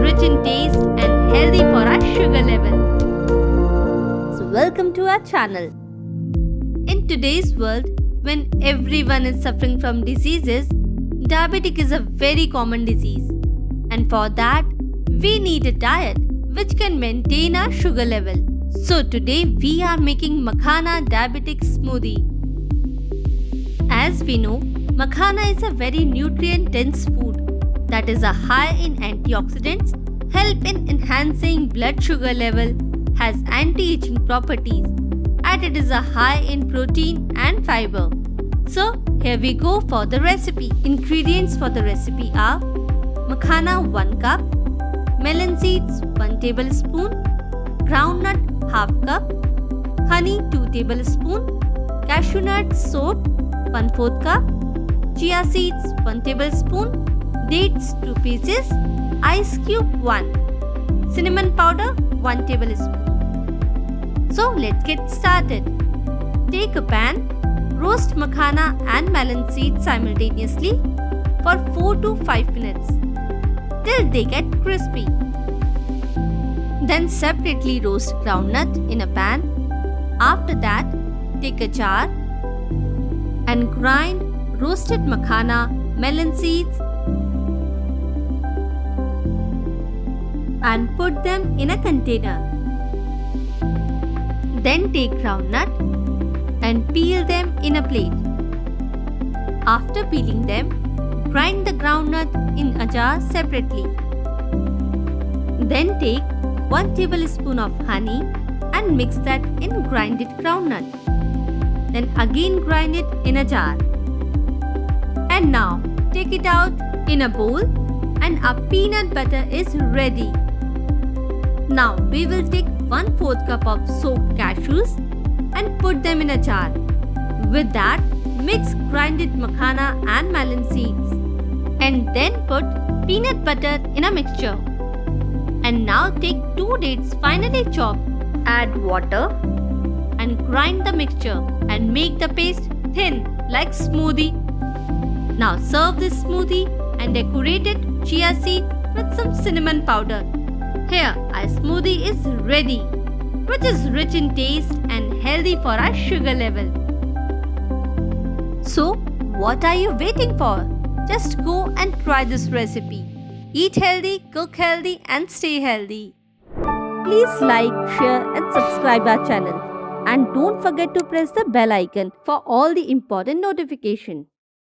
rich in taste and healthy for our sugar level. So welcome to our channel. In today's world, when everyone is suffering from diseases, diabetic is a very common disease. And for that, we need a diet which can maintain our sugar level. So today we are making Makhana diabetic smoothie. As we know, makhana is a very nutrient-dense food that is a high in antioxidants, help in enhancing blood sugar level, has anti-aging properties, and it is a high in protein and fiber. So here we go for the recipe. Ingredients for the recipe are makhana 1 cup, melon seeds 1 tablespoon, groundnut half cup, honey 2 tablespoon, cashew nuts soaked 1/4 cup, chia seeds 1 tablespoon, dates 2 pieces, ice cube 1, cinnamon powder 1 tablespoon. So let's get started. Take a pan, roast makhana and melon seeds simultaneously for 4 to 5 minutes till they get crispy. Then separately roast groundnut in a pan. After that, take a jar and grind roasted makhana, melon seeds and put them in a container. Then take groundnut and peel them in a plate. After peeling them, grind the groundnut in a jar separately. Then take 1 tablespoon of honey and mix that in grinded groundnut. Then again grind it in a jar. And now take it out in a bowl and our peanut butter is ready. Now we will take 1/4 cup of soaked cashews and put them in a jar. With that, mix grinded makhana and melon seeds and then put peanut butter in a mixture. And now take 2 dates finely chopped, add water and grind the mixture and make the paste thin like smoothie. Now serve this smoothie and decorate it chia seed with some cinnamon powder. Here our smoothie is ready, which is rich in taste and healthy for our sugar level. So what are you waiting for? Just go and try this recipe. Eat healthy, cook healthy and stay healthy. Please like, share and subscribe our channel. And don't forget to press the bell icon for all the important notifications.